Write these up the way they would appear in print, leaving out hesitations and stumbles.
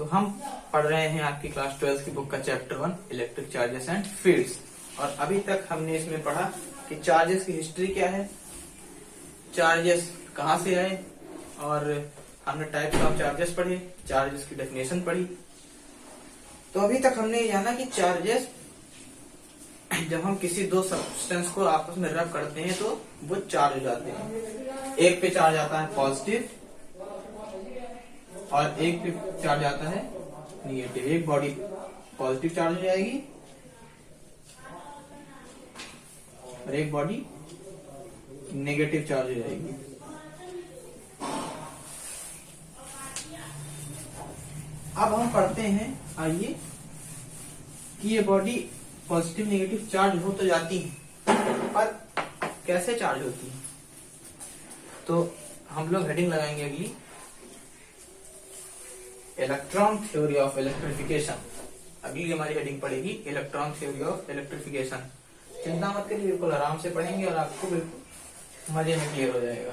हम पढ़ रहे हैं आपकी क्लास 12 की बुक का chapter 1 electric charges and fields. और अभी तक हमने इसमें पढ़ा कि चार्जेस की हिस्ट्री क्या है, चार्जेस कहाँ से आए, और हमने टाइप्स ऑफ चार्जेस पढ़े, चार्जेस की डेफिनेशन पढ़ी। तो अभी तक हमने ये जाना कि चार्जेस जब हम किसी दो सब्सटेंस को आपस में रब करते हैं तो वो चार्ज हो जाते हैं। एक पे चार्ज आता है पॉजिटिव और एक पे चार्ज आता है निगेटिव। एक बॉडी पॉजिटिव चार्ज हो जाएगी और एक बॉडी नेगेटिव चार्ज हो जाएगी। अब हम पढ़ते हैं, आइए, कि ये बॉडी पॉजिटिव नेगेटिव चार्ज हो तो जाती है, पर कैसे चार्ज होती है। तो हम लोग हेडिंग लगाएंगे अगली, इलेक्ट्रॉन थ्योरी ऑफ इलेक्ट्रिफिकेशन। अगली हमारी हेडिंग पड़ेगी इलेक्ट्रॉन थ्योरी ऑफ इलेक्ट्रिफिकेशन। चिंता मत करिए, बिल्कुल आराम से पढ़ेंगे और आपको बिल्कुल मजे में क्लियर हो जाएगा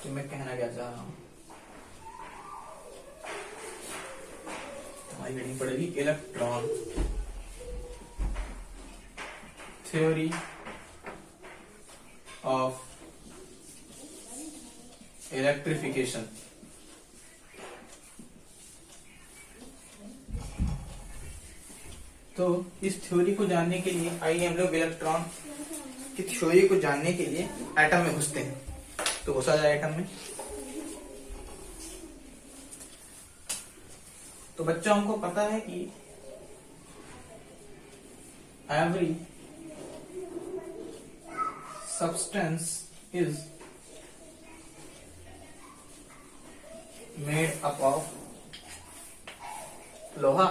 कि मैं कहना क्या चाह रहा हूं। हमारी हेडिंग पड़ेगी इलेक्ट्रॉन थ्योरी ऑफ इलेक्ट्रिफिकेशन। तो इस थ्योरी को जानने के लिए आइए हम लोग इलेक्ट्रॉन की थ्योरी को जानने के लिए एटम में घुसते हैं। तो घुसा जाए एटम में। तो बच्चों हमको पता है कि every substance is made up of लोहा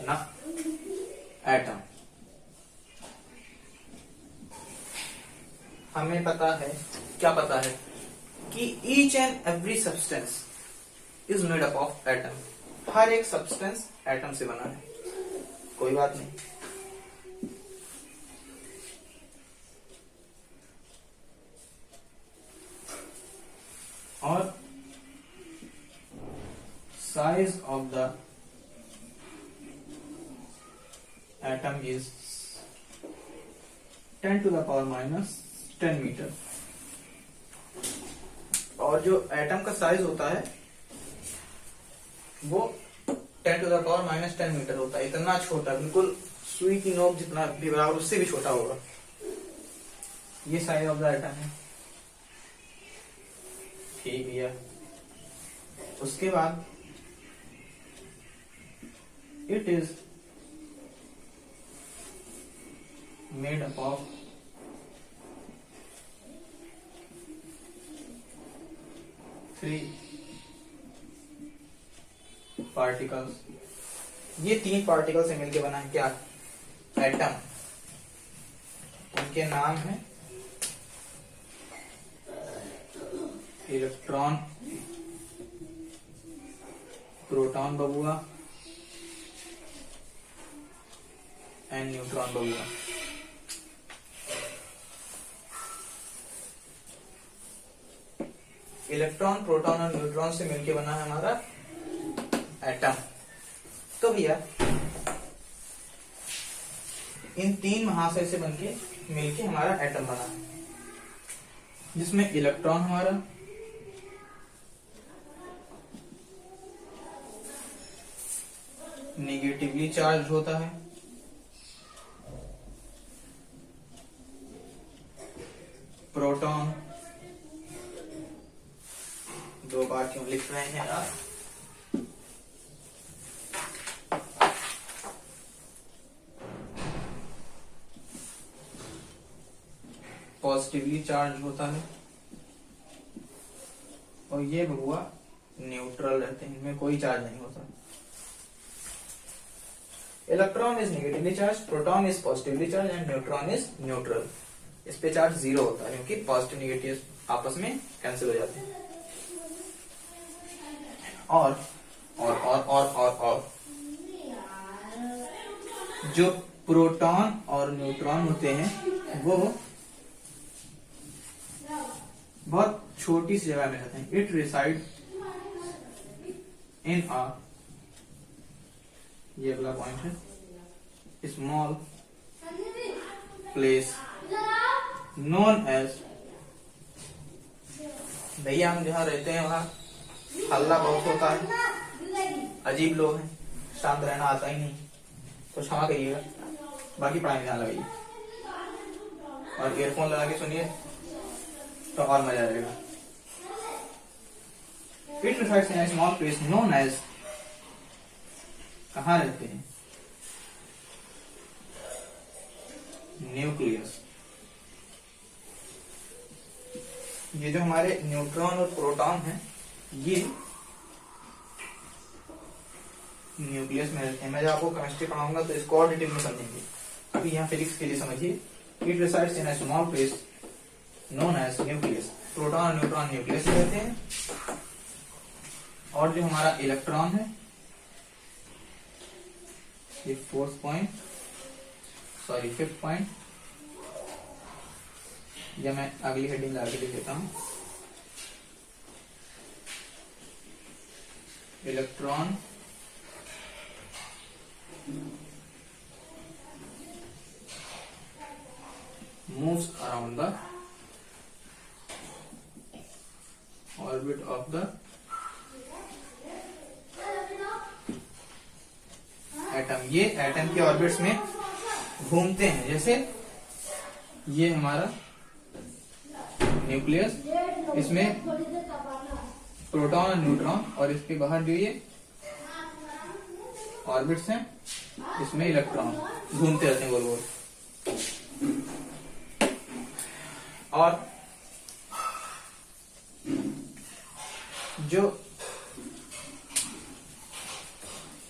ना एटम। हमें पता है, क्या पता है, कि each and every substance is made up of atom. हर एक सब्सटेंस एटम से बना है। कोई बात नहीं, और size of the atom is 10 to the power minus 10 metre. और जो एटम का साइज होता है वो 10 to the power minus 10 metre होता है। इतना छोटा, बिल्कुल सुई की नोक जितना भी बराबर, उससे भी छोटा होगा। ये साइज ऑफ द एटम है। ठीक भैया। उसके बाद it is made up of 3 particles. ये 3 पार्टिकल से मिलकर बना है क्या, एटम। उनके नाम है इलेक्ट्रॉन, प्रोटॉन बबुआ एंड न्यूट्रॉन बबुआ। इलेक्ट्रॉन, प्रोटॉन और न्यूट्रॉन से मिलके बना है हमारा एटम। तो भैया इन 3 महाशय से बनके मिलके हमारा एटम बना है, जिसमें इलेक्ट्रॉन हमारा नेगेटिवली चार्ज होता है, प्रोटॉन, 2 बार क्यों लिख रहे हैं यार, पॉजिटिवली चार्ज होता है, और ये बबुआ न्यूट्रल रहते हैं, इनमें कोई चार्ज नहीं होता। Electron is negatively charge, proton is positively charge and neutron is neutral. इस पे चार्ज 0 होता है, क्योंकि पॉजिटिव नेगेटिव आपस में कैंसिल हो जाते हैं। और जो प्रोटॉन और न्यूट्रॉन होते हैं वो बहुत छोटी सी जगह में रहते हैं। इट रिसाइड इन अ ये अगला पॉइंट है, स्मॉल प्लेस नोन एज, भैया हम जहाँ रहते हैं वहाँ हल्ला बहुत होता है, अजीब लोग हैं, शांत रहना आता ही नहीं, तो क्षमा करिएगा, बाकी पढ़ाई में ध्यान लगाइए और ईयरफोन लगा के सुनिए तो और मजा आएगा। It refers in small place known as, कहाँ रहते हैं, न्यूक्लियस। ये जो हमारे न्यूट्रॉन और प्रोटॉन है ये न्यूक्लियस में रहते हैं। मैं जब आपको केमिस्ट्री पढ़ाऊंगा तो इसको और डिटेल में समझेंगे, अभी यहाँ फिजिक्स के लिए समझिए। It resides in a small place known as nucleus. Proton और न्यूट्रॉन न्यूक्लियस में रहते हैं और जो हमारा इलेक्ट्रॉन है ये फिफ्थ पॉइंट, या मैं अगली हेडिंग ला के लिख देता हूं, electron moves around the orbit of the atom. ये एटम के ऑर्बिट्स में घूमते हैं, जैसे ये हमारा न्यूक्लियस, इसमें प्रोटॉन और न्यूट्रॉन, और इसके बाहर जो ये ऑर्बिट्स हैं इसमें इलेक्ट्रॉन घूमते रहते हैं गोल गोल। और जो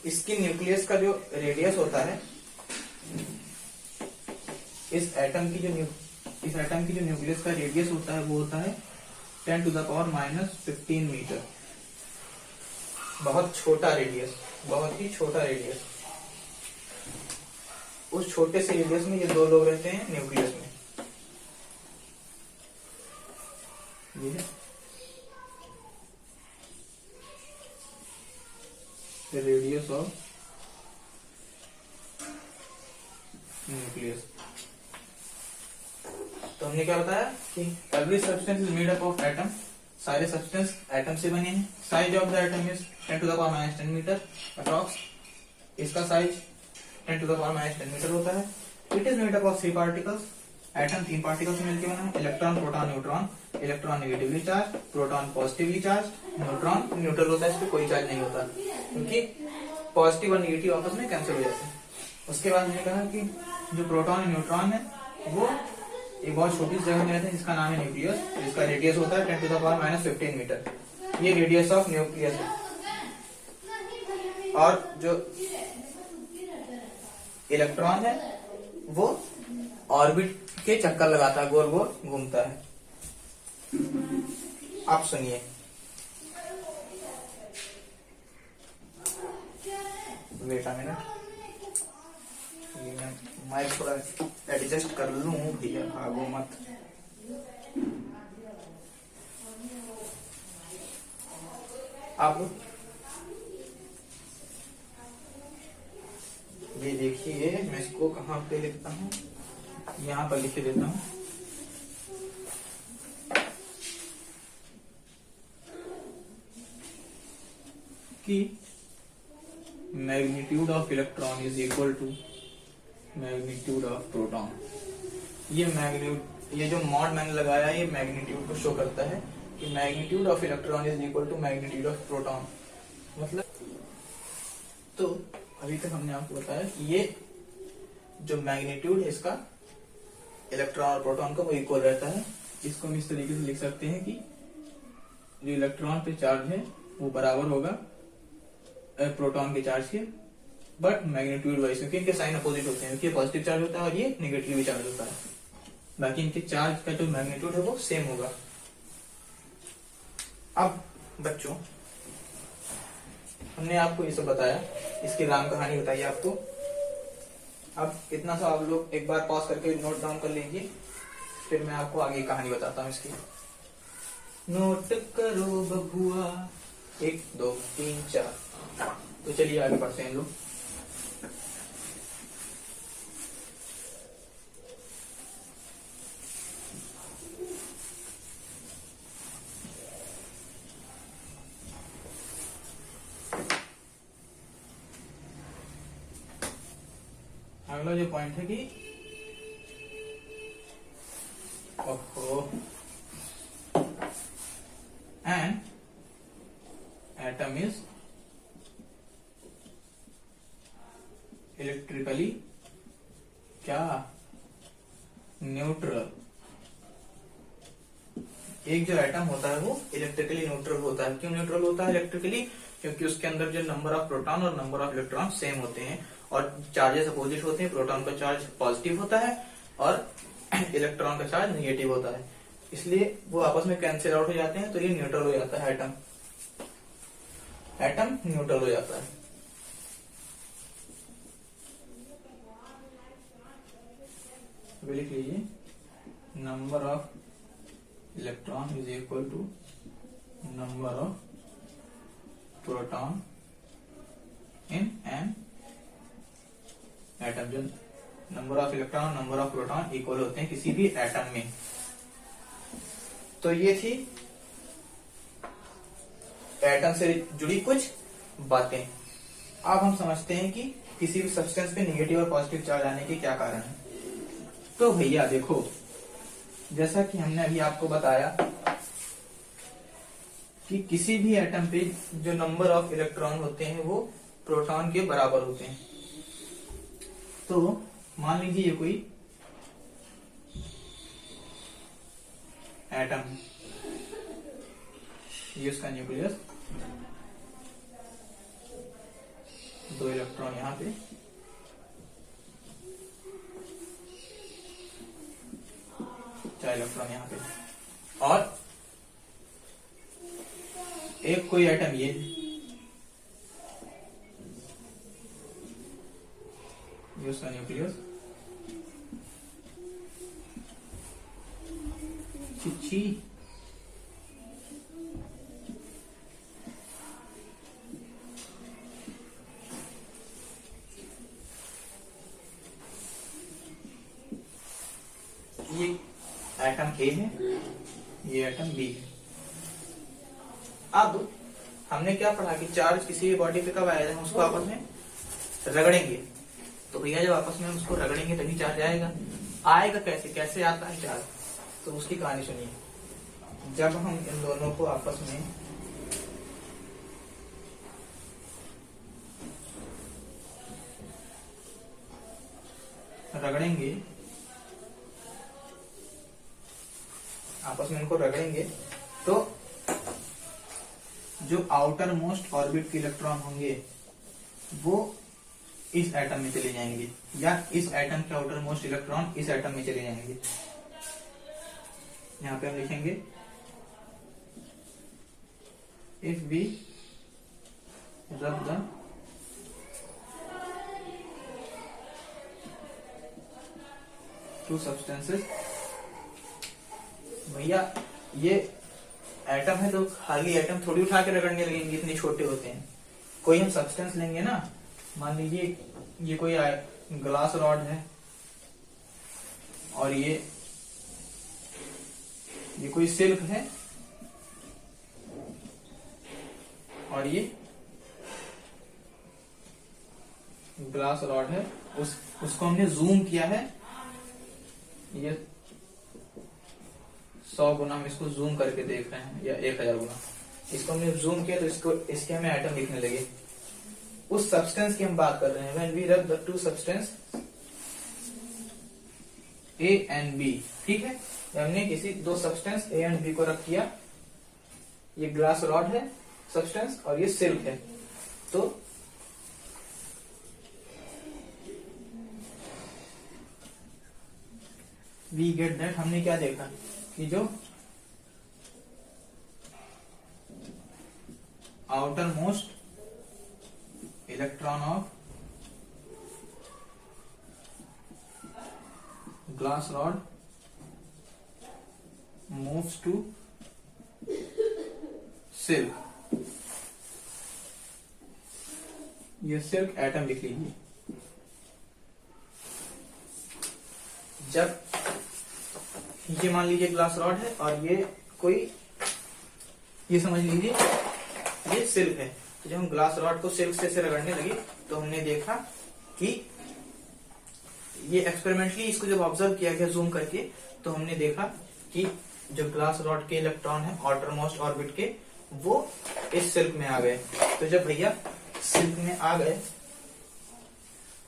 इसकी न्यूक्लियस का जो रेडियस होता है, इस एटम की जो न्यूक्लियस का रेडियस होता है वो होता है 10⁻⁻15 मीटर। बहुत छोटा रेडियस, बहुत ही छोटा रेडियस। उस छोटे से रेडियस में ये दो लोग रहते हैं न्यूक्लियस में। ये है the radius of न्यूक्लियस। तो हमने क्या बताया कि every substance is made up of atom, सारे सब्सटेंस एटम से बने हैं। Size of the atom is 10⁻⁻10 metre approx. इसका साइज 10⁻⁻10 मीटर होता है। It is made up of 3 particles. Atom 3 particles से मिलकर बना है, electron, proton, neutron. Electron negatively charge, proton positively charge, neutron neutral होता है, इस पर कोई चार्ज नहीं होता क्योंकि पॉजिटिव और नेगेटिव आपस में कैंसिल हो जाते हैं। उसके बाद हमने कहा कि जो प्रोटॉन और न्यूट्रॉन है वो एक बहुत छोटी जगह में रहते हैं जिसका नाम है न्यूक्लियस, जिसका रेडियस होता है 10⁻⁻15 मीटर। ये रेडियस ऑफ न्यूक्लियस है। और जो इलेक्ट्रॉन है वो ऑर्बिट के चक्कर लगाता है, गोल गोल घूमता है। आप सुनिए, वेट अ मिनट, ये मैं माइक थोड़ा एडजस्ट कर लूं भैया, भागो मत। आप ये देखिए, मैं इसको कहाँ पे लिखता हूँ, यहाँ पर लिख देता हूँ। कि magnitude of electron is equal to magnitude of proton. ये जो मॉड मैंने लगाया ये मैग्नीट्यूड को शो करता है कि magnitude of electron is equal to magnitude of proton. मतलब तो अभी तक हमने आपको बताया कि ये जो मैग्नीट्यूड है इसका इलेक्ट्रॉन और प्रोटॉन का वो इक्वल रहता है। इसको हम इस तरीके से लिख सकते हैं कि जो इलेक्ट्रॉन पे चार्ज है वो बराबर होगा प्रोटॉन के चार्ज के, बट मैग्नीट्यूड वाइज, क्योंकि इनके साइन अपोजिट होते हैं, क्योंकि पॉजिटिव चार्ज होता है और ये नेगेटिव चार्ज होता है। बाकी इनके चार्ज का जो मैग्नीट्यूड है वो सेम होगा। अब बच्चों हमने आपको ये सब बताया, इसकी राम कहानी बताई आपको। अब इतना सा आप लोग एक बार पॉज करके नोट डाउन कर लीजिए, फिर मैं आपको आगे कहानी बताता हूँ इसकी। नोट करो बबुआ, 1 2 3 4। तो चलिए आगे बढ़ते हैं लोग। अगला जो पॉइंट है कि एन एटम इज इलेक्ट्रिकली क्या न्यूट्रल। एक जो एटम होता है वो इलेक्ट्रिकली न्यूट्रल होता है। क्यों न्यूट्रल होता है इलेक्ट्रिकली? क्योंकि उसके अंदर जो नंबर ऑफ प्रोटॉन और नंबर ऑफ इलेक्ट्रॉन सेम होते हैं और चार्जेस अपोजिट होते हैं। प्रोटॉन का चार्ज पॉजिटिव होता है और इलेक्ट्रॉन का चार्ज निगेटिव होता है, इसलिए वो आपस में कैंसिल आउट हो जाते हैं, तो ये न्यूट्रल हो जाता है एटम। एटम न्यूट्रल हो जाता है। लिख लीजिए, number of electron is equal to number of proton in an atom. जो number of electron number of proton equal होते हैं किसी भी एटम में। तो ये थी एटम से जुड़ी कुछ बातें। अब हम समझते हैं कि किसी भी सब्सटेंस पे नेगेटिव और पॉजिटिव चार्ज आने के क्या कारण है। तो भैया देखो, जैसा कि हमने अभी आपको बताया कि किसी भी एटम पे जो नंबर ऑफ इलेक्ट्रॉन होते हैं वो प्रोटॉन के बराबर होते हैं। तो मान लीजिए ये कोई एटम, ये उसका न्यूक्लियस, 2 इलेक्ट्रॉन यहां पे, चार इलेक्ट्रॉन यहां पे, और एक कोई एटम ये उसका न्यूक्लियस, छी ये एटम ए है, ये एटम बी है। अब हमने क्या पढ़ा कि चार्ज किसी भी बॉडी पे कब आएगा, हम उसको आपस में रगड़ेंगे। तो भैया जब आपस में हम उसको रगड़ेंगे तभी चार्ज आएगा। आएगा कैसे, कैसे आता है चार्ज, तो उसकी कहानी सुनिए। जब हम इन दोनों को आपस में रगड़ेंगे, आपस में इनको रगड़ेंगे, तो जो आउटर मोस्ट ऑर्बिट के इलेक्ट्रॉन होंगे वो इस एटम में चले जाएंगे, या इस एटम के आउटर मोस्ट इलेक्ट्रॉन इस एटम में चले जाएंगे। यहां पे हम लिखेंगे if we rub the two substances. भैया ये एटम है तो खाली एटम थोड़ी उठा के रगड़ने लगेंगे, इतने छोटे होते हैं। कोई हम सब्सटेंस लेंगे ना, मान लीजिए ये कोई ग्लास रॉड है और ये कोई सिल्क है और ये ग्लास रॉड है, उसको हमने जूम किया है, ये 100 गुना हम इसको जूम करके देख रहे हैं, या 1000 गुना इसको हमने जूम किया, तो इसके हमें एटम दिखने लगे। उस सब्सटेंस की हम बात कर रहे हैं। When we rub the two substance A and B, ठीक है, हमने किसी 2 सब्सटेंस ए एंड बी को रख किया। ये ग्लास रॉड है सब्सटेंस और ये सिल्क है। तो वी गेट दैट, हमने क्या देखा कि जो outermost electron of glass rod moves to silk. ये सिल्क एटम लिख लीजिए। जब ये मान लीजिए ग्लास रॉड है और ये कोई, ये समझ लीजिए ये सिल्क है। तो जब हम ग्लास रॉड को सिल्क से रगड़ने लगे तो हमने देखा कि ये एक्सपेरिमेंटली इसको जब ऑब्जर्व किया गया जूम करके, तो हमने देखा कि जो ग्लास रॉड के इलेक्ट्रॉन है आउटर मोस्ट ऑर्बिट के, वो इस सिल्क में आ गए। तो जब भैया सिल्क में आ गए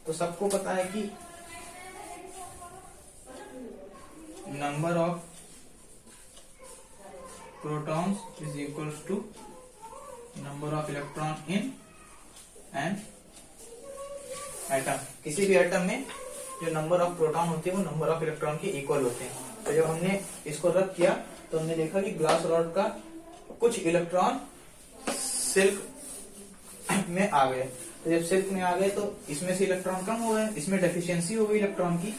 तो सबको पता है कि number of protons is equals to number of electron in an atom. किसी भी एटम में जो नंबर ऑफ प्रोटॉन होते हैं वो नंबर ऑफ इलेक्ट्रॉन के इक्वल होते हैं। तो जब हमने इसको रब किया तो हमने देखा कि ग्लास रॉड का कुछ इलेक्ट्रॉन सिल्क में आ गए। तो जब सिल्क में आ गए तो इसमें से इलेक्ट्रॉन कम हो गए, इसमें डेफिशिएंसी हो गई इलेक्ट्रॉन की।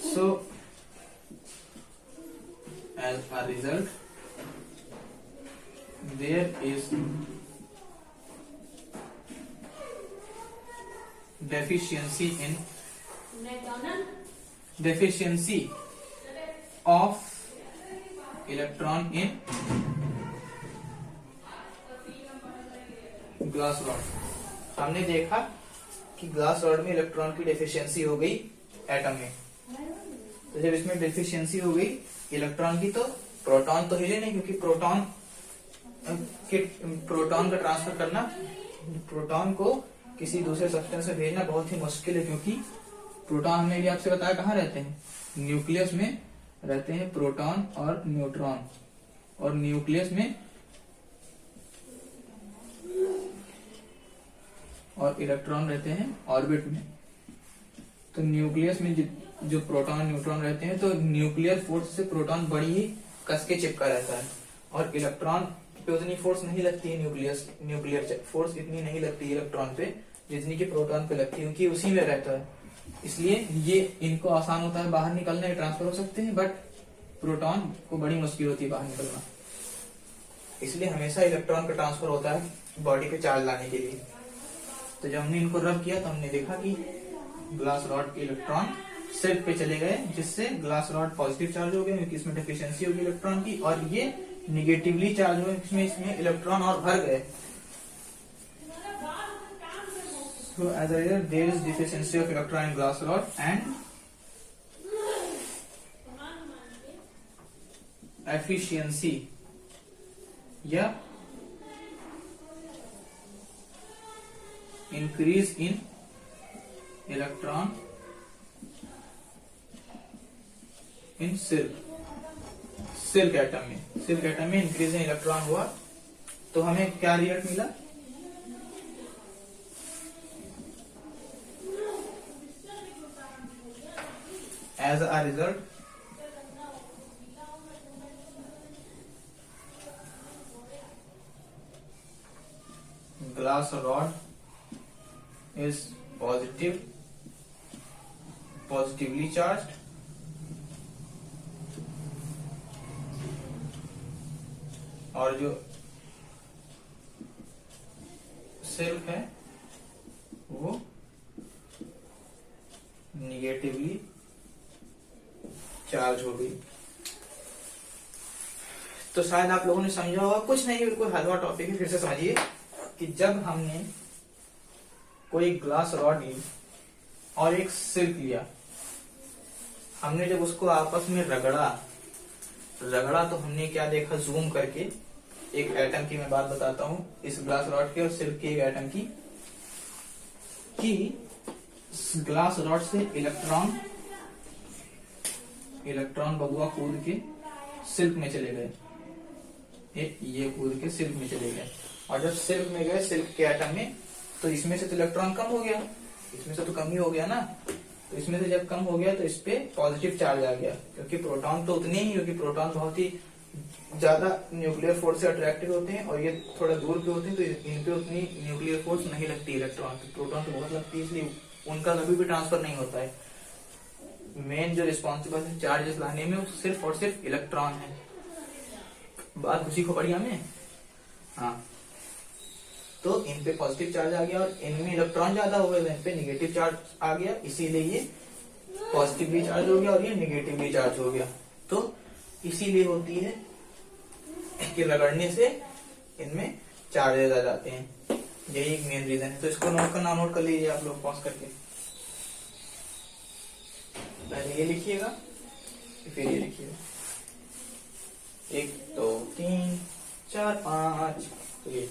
So as a result there is deficiency of electron in glass rod. हमने देखा कि ग्लास रॉड में इलेक्ट्रॉन की डेफिशिएंसी हो गई एटम में। तो जब इसमें डेफिशिएंसी हो गई इलेक्ट्रॉन की, तो प्रोटॉन तो हिले नहीं, क्योंकि प्रोटॉन का ट्रांसफर करना, प्रोटॉन को किसी दूसरे सब्सटेंस में भेजना बहुत ही मुश्किल है, क्योंकि प्रोटॉन हमने भी आपसे बताया कहाँ रहते हैं, न्यूक्लियस में रहते हैं प्रोटॉन और न्यूट्रॉन, और न्यूक्लियस में और इलेक्ट्रॉन रहते हैं ऑर्बिट में। तो न्यूक्लियस में जो प्रोटॉन न्यूट्रॉन रहते हैं, तो न्यूक्लियर फोर्स से प्रोटॉन बड़ी ही कस के चिपका रहता है, और इलेक्ट्रॉन पे उतनी फोर्स नहीं लगती है, न्यूक्लियर फोर्स इतनी नहीं लगती है इलेक्ट्रॉन पे जितनी कि प्रोटॉन पे लगती है, क्योंकि उसी में रहता है। इसलिए ये इनको आसान होता है बाहर निकलना, ट्रांसफर हो सकते हैं, बट प्रोटॉन को बड़ी मुश्किल होती है बाहर निकलना। इसलिए हमेशा इलेक्ट्रॉन का ट्रांसफर होता है बॉडी पे चार्ज लाने के लिए। तो जब हमने इनको रब किया तो हमने देखा कि ग्लास रॉड के इलेक्ट्रॉन सिल्क पे चले गए, जिससे ग्लास रॉड पॉजिटिव चार्ज हो गए, क्योंकि इसमें डेफिशिएंसी होगी इलेक्ट्रॉन की, और ये निगेटिवली चार्ज हुए, इसमें इलेक्ट्रॉन और भर गए। So as a result, there is deficiency of electron in glass rod and efficiency या increase in electron in silk atom में इंक्रीज इन इलेक्ट्रॉन हुआ। तो हमें क्या रिजल्ट मिला, as a result glass rod is positively charged, और जो silk है वो निगेटिवली चार्ज हो गई। तो शायद आप लोगों ने समझा होगा, कुछ नहीं, बिल्कुल हलवा टॉपिक है। फिर से समझिए कि जब हमने कोई ग्लास रॉड ली और एक सिल्क लिया, हमने जब उसको आपस में रगड़ा तो हमने क्या देखा, जूम करके एक एटम की मैं बात बताता हूं, इस ग्लास रॉड के और सिल्क के एक एटम की, कि ग्लास रॉड से इलेक्ट्रॉन बबुआ कूद के सिल्क में चले गए, ये कूद के सिल्क में चले गए, और जब सिल्क में गए, सिल्क के एटम में, तो इसमें से तो इलेक्ट्रॉन कम हो गया, इसमें से तो कम ही हो गया ना। तो इसमें से जब कम हो गया तो इस पे पॉजिटिव चार्ज आ गया, क्योंकि प्रोटॉन तो उतने ही, क्योंकि प्रोटॉन बहुत ही ज्यादा न्यूक्लियर फोर्स से अट्रैक्टिव होते हैं, और ये थोड़ा दूर पे होते हैं, तो इन पे उतनी न्यूक्लियर फोर्स नहीं लगती इलेक्ट्रॉन की, प्रोटॉन तो बहुत लगती है, इसलिए उनका कभी भी ट्रांसफर नहीं होता है। मेन जो रिस्पॉन्सिबल है चार्जेस लाने में, वो सिर्फ और सिर्फ इलेक्ट्रॉन है। बात उसी को बढ़िया में, हाँ। तो इन पे पॉजिटिव चार्ज आ गया और इनमें इलेक्ट्रॉन ज्यादा हो गए, इन पे निगेटिव चार्ज आ गया, इसीलिए ये पॉजिटिवली चार्ज हो गया और ये निगेटिवली चार्ज हो गया। तो इसीलिए होती है कि रगड़ने से इनमें चार्जेस आ जाते हैं, यही एक मेन रीजन है। तो इसको नोट कर लीजिए आप लोग पॉज करके। पहले ये लिखिएगा फिर ये लिखिएगा, 1 2 3 4 5, तो ये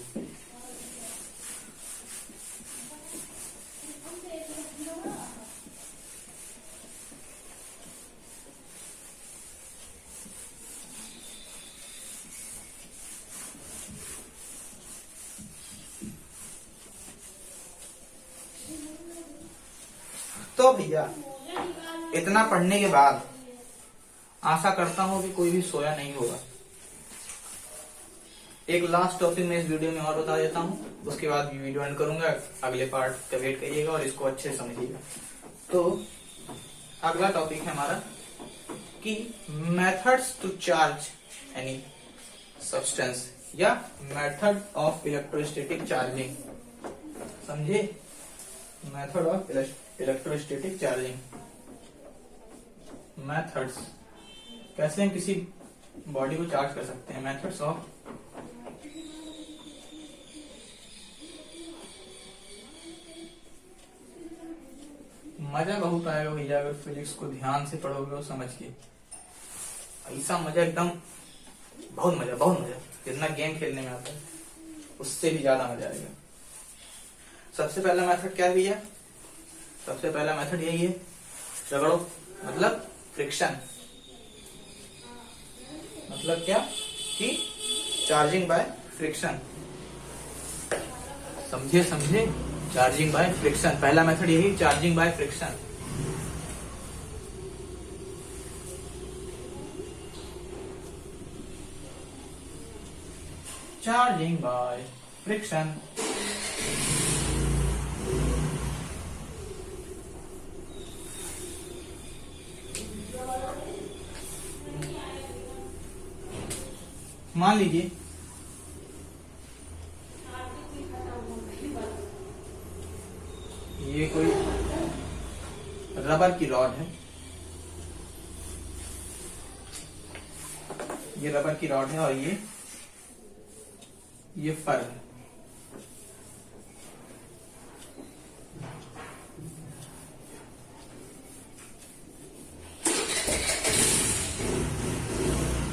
तो भैया इतना पढ़ने के बाद आशा करता हूं कि कोई भी सोया नहीं होगा। एक लास्ट टॉपिक में इस वीडियो में और बता देता हूं, उसके बाद वीडियो एंड करूंगा। अगले पार्ट का वेट करिएगा और इसको अच्छे से समझिएगा। तो अगला टॉपिक है हमारा कि methods to charge any substance या मेथड ऑफ इलेक्ट्रोस्टैटिक चार्जिंग। समझे? Method of electrostatic charging, methods, कैसे हम किसी बॉडी को चार्ज कर सकते हैं। मेथड्स ऑफ मजा बहुत आएगा भैया अगर फिजिक्स को ध्यान से पढ़ोगे और समझ के। ऐसा मजा, एकदम बहुत मजा जितना गेम खेलने में आता है उससे भी ज्यादा मजा आएगा। सबसे पहला मेथड क्या है भैया? सबसे पहला मेथड यही है, रगड़ो, मतलब फ्रिक्शन। मतलब क्या कि चार्जिंग बाय फ्रिक्शन। समझे? चार्जिंग बाय फ्रिक्शन, पहला मेथड यही, charging by friction. Charging by friction. मान लीजिए ये कोई रबर की रॉड है, ये रबर की रॉड है और ये फर है।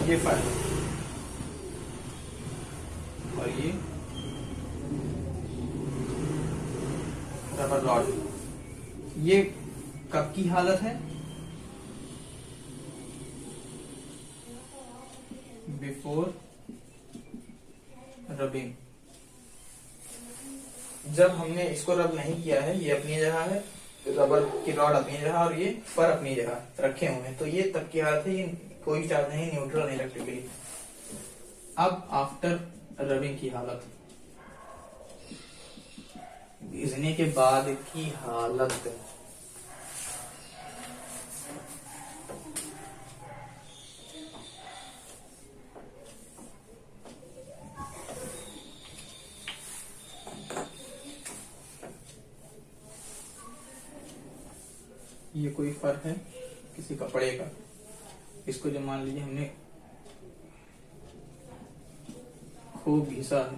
ये फर है और ये रबर रॉड। ये कब की हालत है? Before rubbing. जब हमने इसको रब नहीं किया है, ये अपनी जगह है, रबर की रॉड अपनी जगह और ये फर अपनी जगह रखे हुए हैं, तो ये तब की हालत है, ये कोई चार्ज नहीं, न्यूट्रल नहीं इलेक्ट्रिकली। अब आफ्टर रबिंग की हालत, भिजने के बाद की हालत। ये कोई फर है किसी कपड़े का, इसको जब मान लीजिए हमने खूब घिसा है,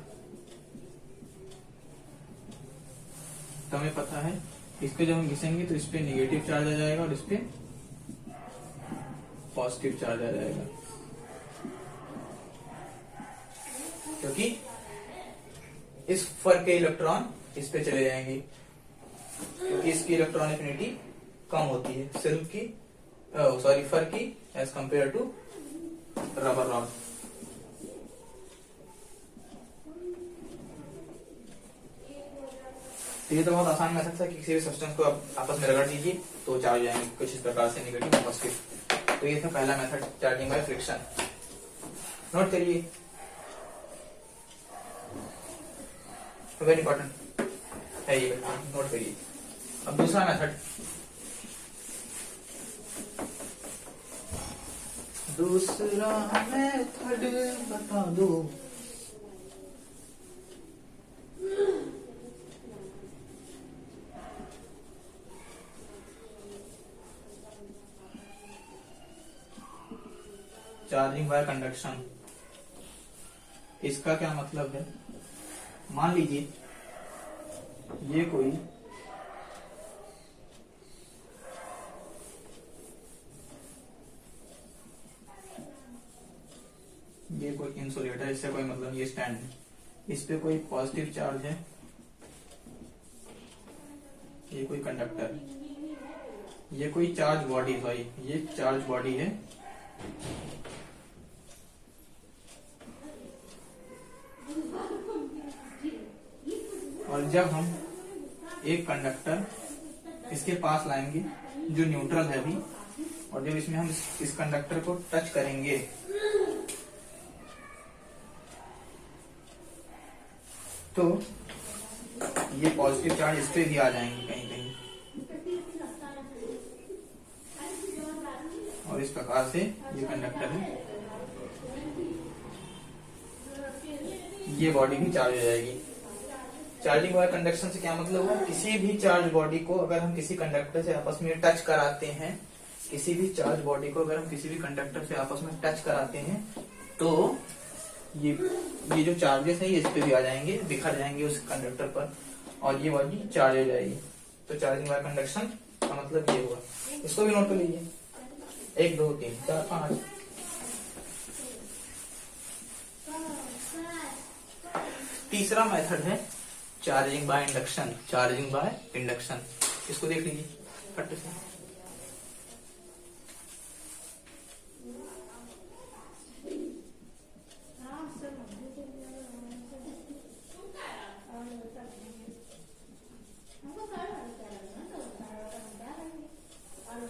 तो हमें पता है इसको जब हम घिसेंगे तो इस पे निगेटिव चार्ज आ जाएगा और इस पे पॉजिटिव चार्ज आ जाएगा, क्योंकि इस फर के इलेक्ट्रॉन इस पे चले जाएंगे, क्योंकि इसकी इलेक्ट्रॉन एफिनिटी कम होती है सिल्क की, सॉरी फर की, as compare to rubber rod. तो ये तो बहुत आसान मेथड था कि किसी भी सब्सटेंस को आप आपस में रगड़ दीजिए तो चार्ज जाएंगे कुछ इस प्रकार से, नेगेटिव पॉजिटिव। तो ये था पहला method, charging by friction. Note करिए, वेरी इंपॉर्टेंट है ये, नोट करिए। अब दूसरा मेथड, दूसरा मेथड बता दो। Charging by conduction. इसका क्या मतलब है? मान लीजिए ये कोई जैसे कोई मतलब ये स्टैंड है, इस पे कोई पॉजिटिव चार्ज है, ये कोई कंडक्टर, ये कोई चार्ज बॉडी, सॉरी ये चार्ज बॉडी है, और जब हम एक कंडक्टर इसके पास लाएंगे जो न्यूट्रल है अभी, और जब इसमें हम इस कंडक्टर को टच करेंगे तो ये पॉजिटिव चार्ज इस पे भी आ जाएंगे कहीं कहीं, और इस प्रकार से ये कंडक्टर है, ये बॉडी भी चार्ज हो जाएगी। चार्जिंग वायर कंडक्शन से क्या मतलब हुआ, किसी भी चार्ज बॉडी को अगर हम किसी कंडक्टर से आपस में टच कराते हैं, किसी भी चार्ज बॉडी को अगर हम किसी भी कंडक्टर से आपस में टच कराते हैं तो ये जो चार्जेस है ये इस पे भी आ जाएंगे, बिखर जाएंगे उस कंडक्टर पर, और ये बॉडी चार्ज हो जाएगी। तो चार्जिंग वायर कंडक्शन का मतलब ये हुआ। इसको भी नोट कर लीजिए, 1 2 3 4 5। तीसरा मेथड है charging by induction, charging by induction. इसको देख लीजिए फट से।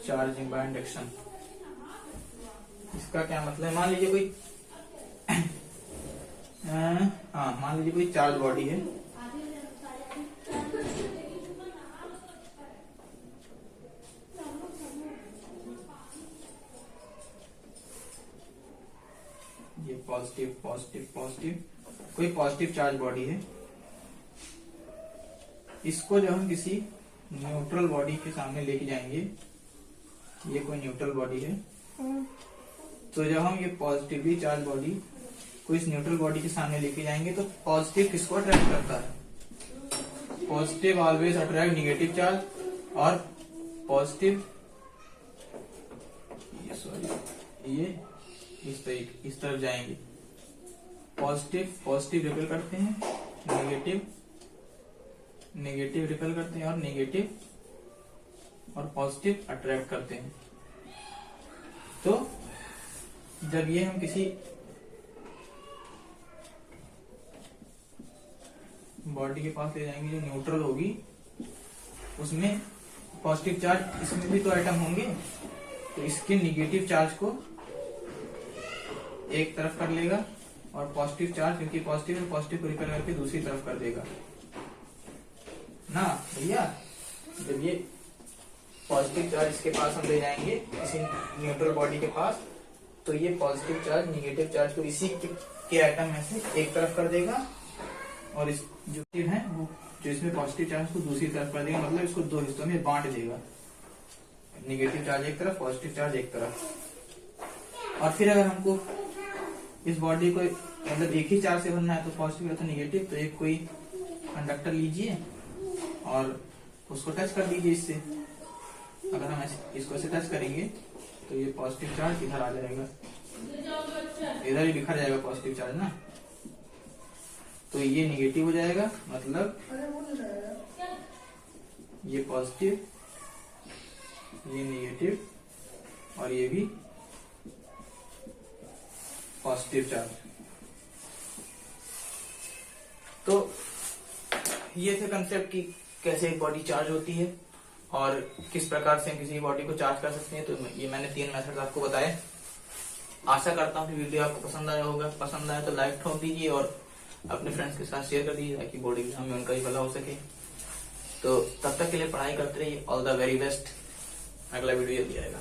चार्जिंग बाय इंडक्शन, इसका क्या मतलब है, मान लीजिए कोई मान लीजिए कोई चार्ज बॉडी है, ये पॉजिटिव पॉजिटिव पॉजिटिव, कोई पॉजिटिव चार्ज बॉडी है, इसको जब हम किसी न्यूट्रल बॉडी के सामने लेके जाएंगे, ये कोई न्यूट्रल बॉडी है, तो जब हम ये पॉजिटिवली चार्ज बॉडी को इस न्यूट्रल बॉडी के सामने लेके जाएंगे तो पॉजिटिव किसको अट्रैक्ट करता है, positive always attract negative charge, और पॉजिटिव ये इस तरफ जाएंगे, पॉजिटिव पॉजिटिव रिपेल करते हैं, नेगेटिव नेगेटिव रिपेल करते हैं, और नेगेटिव और पॉजिटिव अट्रैक्ट करते हैं। तो जब ये हम किसी बॉडी के पास ले जाएंगे जो न्यूट्रल होगी, उसमें पॉजिटिव चार्ज, इसमें भी तो एटम होंगे, तो इसके नेगेटिव चार्ज को एक तरफ कर लेगा, और पॉजिटिव चार्ज, क्योंकि पॉजिटिव है, पॉजिटिव को रिपेल करके दूसरी तरफ कर देगा ना भैया। जब ये पॉजिटिव चार्ज इसके पास हम ले जाएंगे किसी न्यूट्रल बॉडी के पास, तो ये पॉजिटिव चार्ज नेगेटिव चार्ज को इसी के एटम में से एक तरफ कर देगा, और इस जो है वो जो इसमें पॉजिटिव चार्ज को दूसरी तरफ कर देगा, मतलब इसको 2 हिस्सों में बांट देगा, नेगेटिव चार्ज एक तरफ, पॉजिटिव चार्ज एक तरफ। और फिर अगर हमको इस बॉडी को मतलब एक ही चार्ज से भरना है, तो पॉजिटिव या तो नेगेटिव, तो एक कोई कंडक्टर लीजिए और उसको टच कर दीजिए इससे। अगर हम इसको ऐसे टच करेंगे तो ये पॉजिटिव चार्ज इधर आ जाएगा, इधर ही बिखर जाएगा पॉजिटिव चार्ज ना, तो ये नेगेटिव हो जाएगा, मतलब ये पॉजिटिव, ये नेगेटिव, और ये भी पॉजिटिव चार्ज। तो ये थे कंसेप्ट की कैसे एक बॉडी चार्ज होती है और किस प्रकार से हम किसी बॉडी को चार्ज कर सकते हैं। तो ये मैंने 3 मेथड आपको बताए। आशा करता हूँ कि वीडियो आपको पसंद आया होगा। पसंद आया तो लाइक ठोक दीजिए और अपने फ्रेंड्स के साथ शेयर कर दीजिए ताकि बोर्ड एग्जाम में उनका ही भला हो सके। तो तब तक के लिए पढ़ाई करते रहिए। All the very best. अगला वीडियो जल्दी आएगा।